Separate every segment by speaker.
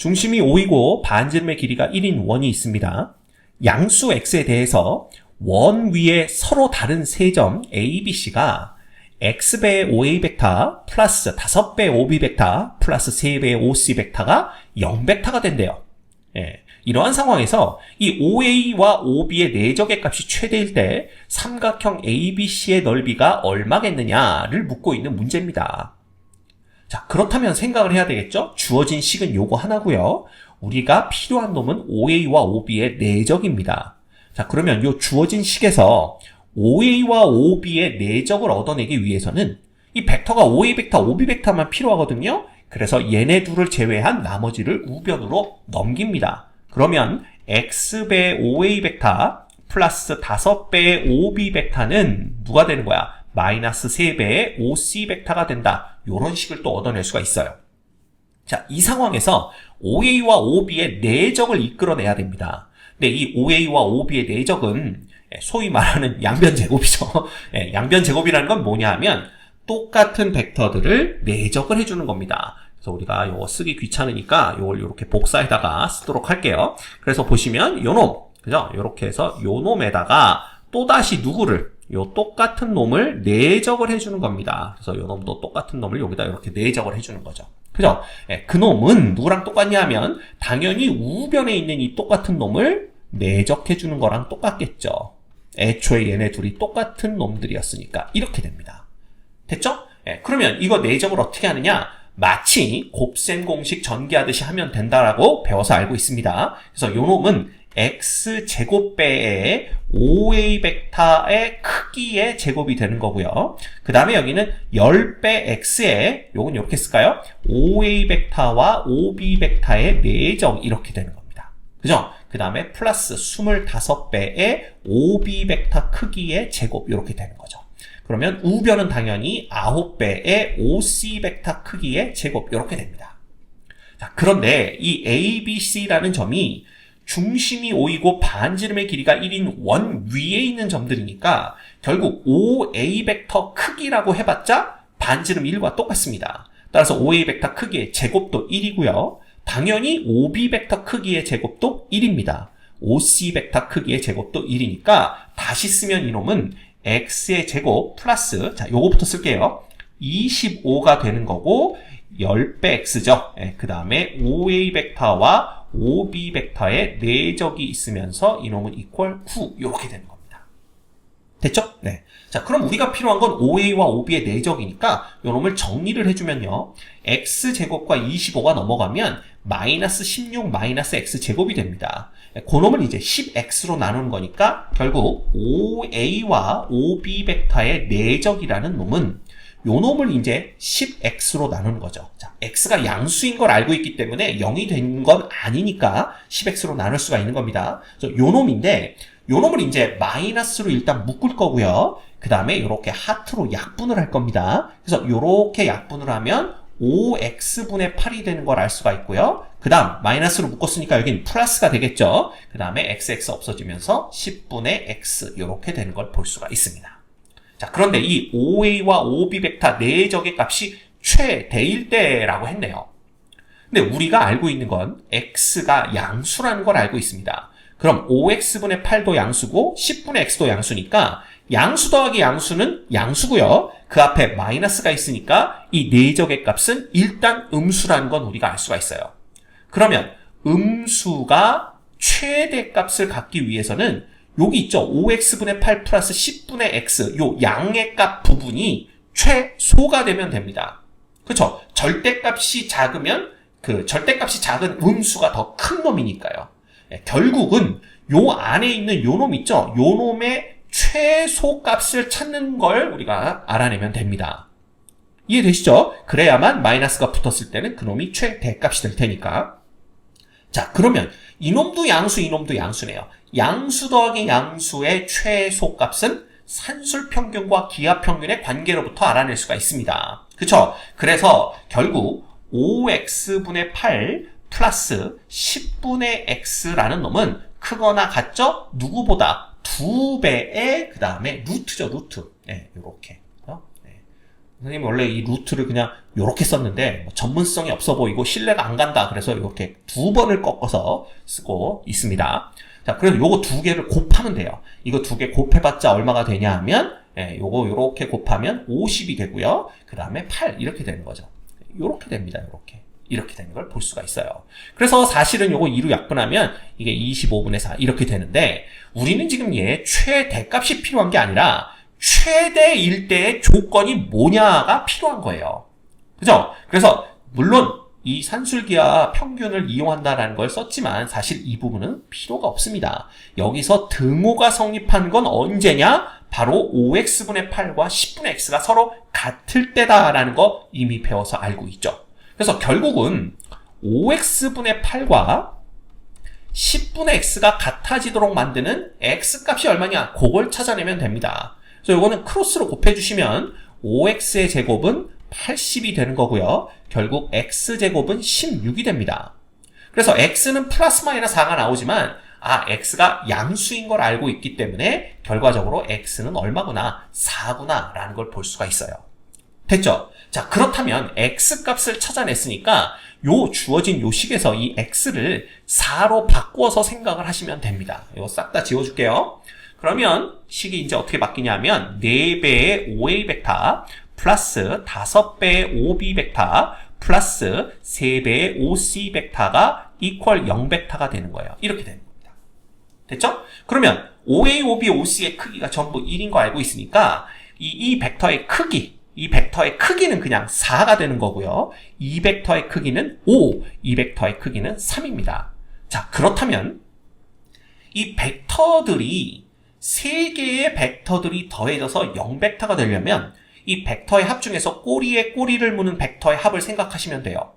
Speaker 1: 중심이 5이고 반지름의 길이가 1인 원이 있습니다. 양수 x에 대해서 원 위에 서로 다른 세 점 a, b, c가 x배의 5a 벡터 플러스 5배의 5b 벡터 플러스 3배의 5c 벡터가 0벡터가 된대요. 이러한 상황에서 이 5a와 5b의 내적의 값이 최대일 때 삼각형 ABC의 넓이가 얼마겠느냐를 묻고 있는 문제입니다. 자, 그렇다면 생각을 해야 되겠죠? 주어진 식은 요거 하나고요. 우리가 필요한 놈은 5a와 5b의 내적입니다. 자, 그러면 요 주어진 식에서 5a와 5b의 내적을 얻어내기 위해서는 이 벡터가 5a 벡터, 5b 벡터만 필요하거든요. 그래서 얘네 둘을 제외한 나머지를 우변으로 넘깁니다. 그러면 x배의 5a 벡터 플러스 5배의 5b 벡터는 누가 되는 거야? 마이너스 3배의 5c 벡터가 된다. 이런 식을 또 얻어낼 수가 있어요. 자, 이 상황에서 5a와 5b의 내적을 이끌어내야 됩니다. 근데 이 5a와 5b의 내적은 소위 말하는 양변제곱이죠. 양변제곱이라는 건 뭐냐 하면 똑같은 벡터들을 내적을 해주는 겁니다. 그래서 우리가 요거 쓰기 귀찮으니까 요걸 이렇게 복사에다가 쓰도록 할게요. 그래서 보시면 요 놈, 그죠? 요렇게 해서 요 놈에다가 또다시 누구를, 요 똑같은 놈을 내적을 해주는 겁니다. 그래서 요 놈도 똑같은 놈을 여기다 이렇게 내적을 해주는 거죠. 그죠? 그 놈은 누구랑 똑같냐 하면 당연히 우변에 있는 이 똑같은 놈을 내적해주는 거랑 똑같겠죠. 애초에 얘네 둘이 똑같은 놈들이었으니까 이렇게 됩니다. 됐죠? 그러면 이거 내적을 어떻게 하느냐? 마치 곱셈 공식 전개하듯이 하면 된다라고 배워서 알고 있습니다. 그래서 요 놈은 x제곱배의 5a 벡터의 크기의 제곱이 되는 거고요. 그 다음에 여기는 10배 x에 요건 이렇게 쓸까요? 5a 벡터와 5b 벡터의 내적 이렇게 되는 겁니다. 그죠? 그 다음에 플러스 25배의 5b 벡터 크기의 제곱 이렇게 되는 거죠. 그러면 우변은 당연히 9배의 5c 벡터 크기의 제곱 이렇게 됩니다. 자, 그런데 이 ABC라는 점이 중심이 5이고 반지름의 길이가 1인 원 위에 있는 점들이니까 결국 5a 벡터 크기라고 해봤자 반지름 1과 똑같습니다. 따라서 5a 벡터 크기의 제곱도 1이고요. 당연히 5b 벡터 크기의 제곱도 1입니다. 5c 벡터 크기의 제곱도 1이니까 다시 쓰면 이놈은 x의 제곱 플러스, 자, 요거부터 쓸게요. 25가 되는 거고 10배 x죠. 그 다음에 5a 벡터와 5b 벡터의 내적이 있으면서 이놈은 이퀄 9 이렇게 되는 겁니다. 됐죠? 네. 자, 그럼 우리가 필요한 건 5a와 5b의 내적이니까 이놈을 정리를 해주면요. x제곱과 25가 넘어가면 마이너스 16 마이너스 x제곱이 됩니다. 그 놈을 이제 10x로 나누는 거니까 결국 5a와 5b 벡터의 내적이라는 놈은 요 놈을 이제 10x로 나누는 거죠. 자, x가 양수인 걸 알고 있기 때문에 0이 된 건 아니니까 10x로 나눌 수가 있는 겁니다. 그래서 요 놈인데 요 놈을 이제 마이너스로 일단 묶을 거고요. 그 다음에 이렇게 하트로 약분을 할 겁니다. 그래서 이렇게 약분을 하면 5x분의 8이 되는 걸 알 수가 있고요. 그 다음 마이너스로 묶었으니까 여기는 플러스가 되겠죠. 그 다음에 xx 없어지면서 10분의 x 이렇게 되는 걸 볼 수가 있습니다. 자, 그런데 이 5a와 5b 벡터 내적의 값이 최대일 때라고 했네요. 근데 우리가 알고 있는 건 x가 양수라는 걸 알고 있습니다. 그럼 5x분의 8도 양수고 10분의 x도 양수니까 양수 더하기 양수는 양수고요. 그 앞에 마이너스가 있으니까 이 내적의 값은 일단 음수라는 건 우리가 알 수가 있어요. 그러면 음수가 최대값을 갖기 위해서는 여기 있죠. 5x분의 8 플러스 10분의 x 요 양의 값 부분이 최소가 되면 됩니다. 그렇죠? 절대값이 작으면 그 절대값이 작은 음수가 더 큰 놈이니까요. 결국은 요 안에 있는 요 놈 있죠. 요 놈의 최소값을 찾는 걸 우리가 알아내면 됩니다. 이해되시죠? 그래야만 마이너스가 붙었을 때는 그놈이 최대값이 될 테니까. 자, 그러면 이놈도 양수, 이놈도 양수네요. 양수 더하기 양수의 최소값은 산술평균과 기하평균의 관계로부터 알아낼 수가 있습니다. 그쵸? 그래서 결국 5x분의 8 플러스 10분의 x라는 놈은 크거나 같죠? 누구보다 2배의 그 다음에 루트죠, 루트. 네, 요렇게. 선생님 원래 이 루트를 그냥 요렇게 썼는데 뭐 전문성이 없어 보이고 신뢰가 안 간다. 그래서 이렇게 2번을 꺾어서 쓰고 있습니다. 자, 그래서 요거 2개를 곱하면 돼요. 이거 2개 곱해봤자 얼마가 되냐 하면 요거 요렇게 곱하면 50이 되고요. 그 다음에 8 이렇게 되는 거죠. 요렇게 됩니다. 이렇게 되는 걸 볼 수가 있어요. 그래서 사실은 요거 2로 약분하면 이게 25분의 4 이렇게 되는데 우리는 지금 얘 최대값이 필요한 게 아니라 최대일 때의 조건이 뭐냐가 필요한 거예요. 그죠? 그래서 물론 이 산술기하 평균을 이용한다라는 걸 썼지만 사실 이 부분은 필요가 없습니다. 여기서 등호가 성립한 건 언제냐? 바로 5x분의 8과 10분의 x가 서로 같을 때다라는 거 이미 배워서 알고 있죠. 그래서 결국은 5x분의 8과 10분의 x가 같아지도록 만드는 x값이 얼마냐? 그걸 찾아내면 됩니다. 그래서 이거는 크로스로 곱해주시면 5x의 제곱은 80이 되는 거고요. 결국 x제곱은 16이 됩니다. 그래서 x는 플러스 마이너스 4가 나오지만 x가 양수인 걸 알고 있기 때문에 결과적으로 x는 얼마구나? 4구나 라는 걸 볼 수가 있어요. 됐죠? 자, 그렇다면 x값을 찾아냈으니까 요 주어진 요 식에서 이 x를 4로 바꾸어서 생각을 하시면 됩니다. 이거 싹 다 지워줄게요. 그러면 식이 이제 어떻게 바뀌냐면 4배의 5a 벡터 플러스 5배의 5b 벡터 플러스 3배의 5c 벡터가 이퀄 0 벡터가 되는 거예요. 이렇게 되는 겁니다. 됐죠? 그러면 5a, 5b, 5c의 크기가 전부 1인 거 알고 있으니까 이 벡터의 크기는 그냥 4가 되는 거고요. 이 벡터의 크기는 5, 이 벡터의 크기는 3입니다. 자, 그렇다면 이 벡터들이 3개의 벡터들이 더해져서 0벡터가 되려면 이 벡터의 합 중에서 꼬리에 꼬리를 무는 벡터의 합을 생각하시면 돼요.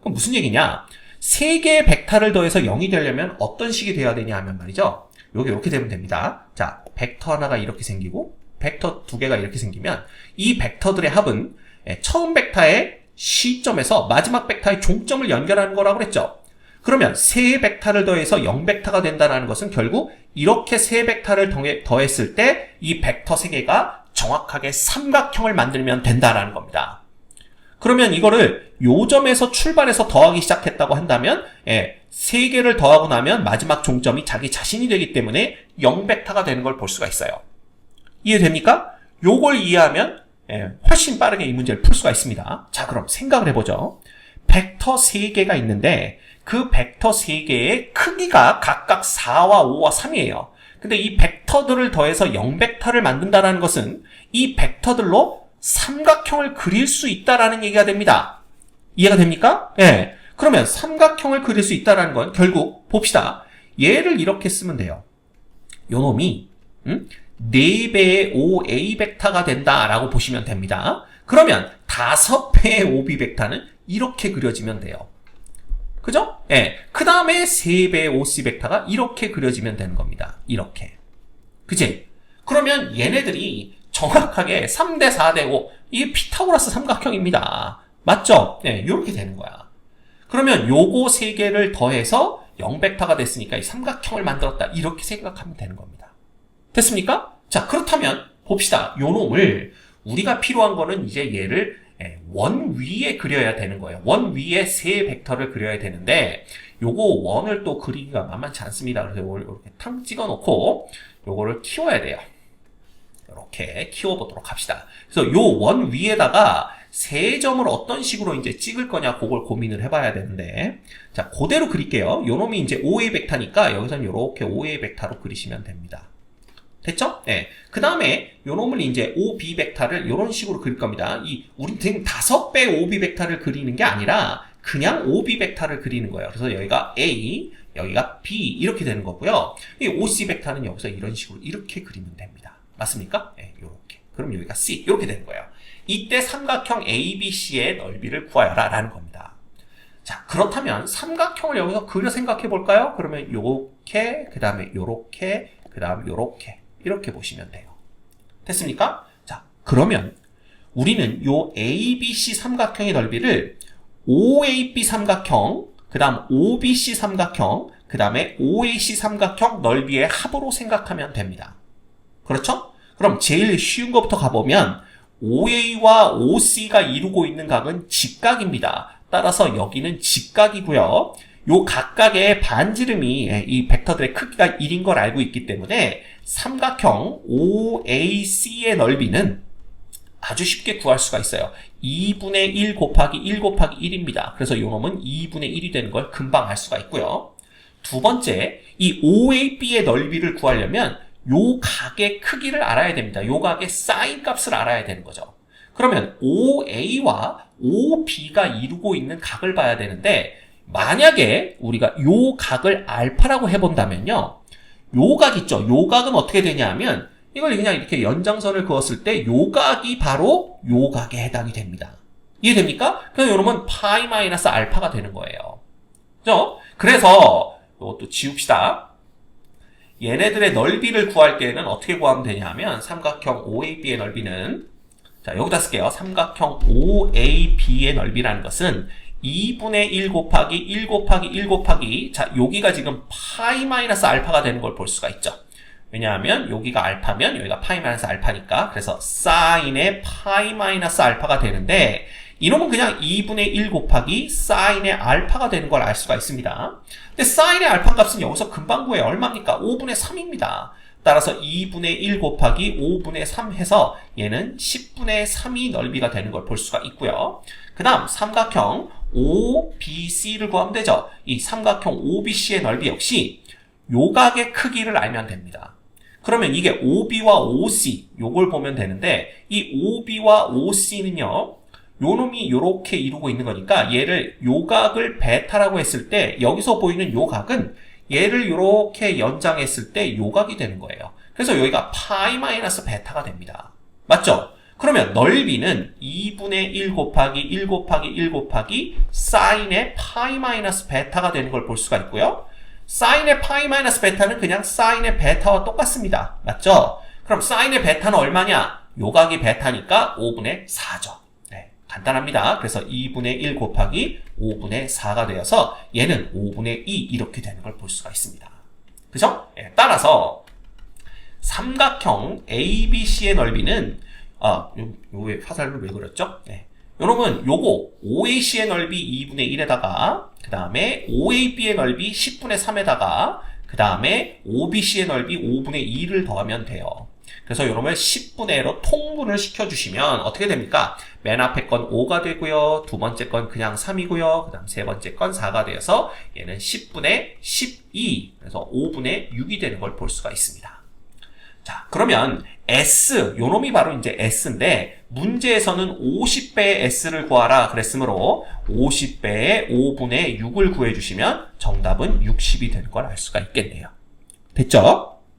Speaker 1: 그럼 무슨 얘기냐? 3개의 벡터를 더해서 0이 되려면 어떤 식이 돼야 되냐 하면 말이죠. 요게 이렇게 되면 됩니다. 자, 벡터 하나가 이렇게 생기고 벡터 2개가 이렇게 생기면 이 벡터들의 합은 처음 벡터의 시점에서 마지막 벡터의 종점을 연결하는 거라고 그랬죠. 그러면 세 벡터를 더해서 0 벡터가 된다는 것은 결국 이렇게 세 벡터를 더했을 때 이 벡터 3개가 정확하게 삼각형을 만들면 된다라는 겁니다. 그러면 이거를 요 점에서 출발해서 더하기 시작했다고 한다면 3개를 더하고 나면 마지막 종점이 자기 자신이 되기 때문에 0 벡터가 되는 걸 볼 수가 있어요. 이해됩니까? 요걸 이해하면 훨씬 빠르게 이 문제를 풀 수가 있습니다. 자, 그럼 생각을 해보죠. 벡터 3개가 있는데 그 벡터 3개의 크기가 각각 4와 5와 3이에요. 근데 이 벡터들을 더해서 0벡터를 만든다는 것은 이 벡터들로 삼각형을 그릴 수 있다라는 얘기가 됩니다. 이해가 됩니까? 네. 그러면 삼각형을 그릴 수 있다는 건 결국 봅시다. 얘를 이렇게 쓰면 돼요. 요 놈이 4배의 5a 벡터가 된다라고 보시면 됩니다. 그러면 5배의 5b 벡터는 이렇게 그려지면 돼요. 그죠? 예. 그 다음에 3배의 5c 벡터가 이렇게 그려지면 되는 겁니다. 이렇게. 그치? 그러면 얘네들이 정확하게 3대 4대 5, 이게 피타고라스 삼각형입니다. 맞죠? 예, 이렇게 되는 거야. 그러면 요거 3개를 더해서 0벡터가 됐으니까 이 삼각형을 만들었다. 이렇게 생각하면 되는 겁니다. 됐습니까? 자, 그렇다면 봅시다. 요 놈을 우리가 필요한 거는 이제 얘를 원 위에 그려야 되는 거예요. 원 위에 세 벡터를 그려야 되는데 요거 원을 또 그리기가 만만치 않습니다. 그래서 요걸 이렇게 탕 찍어 놓고 요거를 키워야 돼요. 이렇게 키워보도록 합시다. 그래서 요 원 위에다가 세 점을 어떤 식으로 이제 찍을 거냐 그걸 고민을 해봐야 되는데 자, 그대로 그릴게요. 요 놈이 이제 5a 벡터니까 여기서는 요렇게 5a 벡터로 그리시면 됩니다. 됐죠? 네. 그 다음에 요 놈을 이제 5b 벡터를 요런 식으로 그릴 겁니다. 우리 지금 5배 5b 벡터를 그리는 게 아니라 그냥 5b 벡터를 그리는 거예요. 그래서 여기가 a, 여기가 b 이렇게 되는 거고요. 이 5c 벡터는 여기서 이런 식으로 이렇게 그리면 됩니다. 맞습니까? 네, 요렇게. 그럼 여기가 c 이렇게 되는 거예요. 이때 삼각형 ABC의 넓이를 구하여라 라는 겁니다. 자, 그렇다면 삼각형을 여기서 그려 생각해 볼까요? 그러면 요렇게, 그 다음에 요렇게, 그 다음 요렇게 이렇게 보시면 돼요. 됐습니까? 자, 그러면 우리는 요 ABC 삼각형의 넓이를 OAB 삼각형, 그 다음 OBC 삼각형, 그 다음에 OAC 삼각형 넓이의 합으로 생각하면 됩니다. 그렇죠? 그럼 제일 쉬운 것부터 가보면 OA와 OC가 이루고 있는 각은 직각입니다. 따라서 여기는 직각이고요. 요 각각의 반지름이 이 벡터들의 크기가 1인 걸 알고 있기 때문에 삼각형 OAC의 넓이는 아주 쉽게 구할 수가 있어요. 2분의 1 곱하기 1 곱하기 1입니다. 그래서 이 놈은 2분의 1이 되는 걸 금방 알 수가 있고요. 두 번째, 이 OAB의 넓이를 구하려면 요 각의 크기를 알아야 됩니다. 요 각의 사인 값을 알아야 되는 거죠. 그러면 OA와 OB가 이루고 있는 각을 봐야 되는데 만약에 우리가 요 각을 알파라고 해본다면요. 요 각 있죠? 요 각은 어떻게 되냐면 이걸 그냥 이렇게 연장선을 그었을 때 요 각이 바로 요 각에 해당이 됩니다. 이해됩니까? 그럼 여러분 파이 마이너스 알파가 되는 거예요. 그죠? 그래서 이것도 지웁시다. 얘네들의 넓이를 구할 때는 어떻게 구하면 되냐면 삼각형 OAB의 넓이는 자 여기다 쓸게요. 삼각형 OAB의 넓이라는 것은 2분의 1 곱하기 1 곱하기 1 곱하기 자 여기가 지금 파이 마이너스 알파가 되는 걸 볼 수가 있죠. 왜냐하면 여기가 알파면 여기가 파이 마이너스 알파니까 그래서 사인의 파이 마이너스 알파가 되는데 이놈은 그냥 2분의 1 곱하기 사인의 알파가 되는 걸 알 수가 있습니다. 근데 사인의 알파 값은 여기서 금방 구해요. 얼마입니까? 5분의 3입니다. 따라서 2분의 1 곱하기 5분의 3 해서 얘는 10분의 3이 넓이가 되는 걸 볼 수가 있고요. 그 다음 삼각형 OBC를 구하면 되죠. 이 삼각형 OBC의 넓이 역시 요각의 크기를 알면 됩니다. 그러면 이게 OB와 OC 요걸 보면 되는데 이 OB와 OC는요. 요 놈이 요렇게 이루고 있는 거니까 얘를 요각을 베타라고 했을 때 여기서 보이는 요각은 얘를 요렇게 연장했을 때 요각이 되는 거예요. 그래서 여기가 파이 마이너스 베타가 됩니다. 맞죠? 그러면 넓이는 2분의 1 곱하기 1 곱하기 1 곱하기 사인의 파이 마이너스 베타가 되는 걸 볼 수가 있고요. 사인의 파이 마이너스 베타는 그냥 사인의 베타와 똑같습니다. 맞죠? 그럼 사인의 베타는 얼마냐? 요각이 베타니까 5분의 4죠. 네, 간단합니다. 그래서 2분의 1 곱하기 5분의 4가 되어서 얘는 5분의 2 이렇게 되는 걸 볼 수가 있습니다. 그죠? 네, 따라서 삼각형 ABC의 넓이는 요 화살을 왜 그렸죠? 네. 여러분 요거 OAC의 넓이 2분의 1에다가 그 다음에 OAB의 넓이 10분의 3에다가 그 다음에 OBC의 넓이 5분의 2를 더하면 돼요. 그래서 여러분 10분의 1로 통분을 시켜주시면 어떻게 됩니까? 맨 앞에 건 5가 되고요. 두 번째 건 그냥 3이고요. 그 다음 세 번째 건 4가 되어서 얘는 10분의 12 그래서 5분의 6이 되는 걸 볼 수가 있습니다. 자, 그러면 S, 요 놈이 바로 이제 S인데, 문제에서는 50배의 S를 구하라 그랬으므로, 50배의 5분의 6을 구해주시면 정답은 60이 되는 걸 알 수가 있겠네요. 됐죠?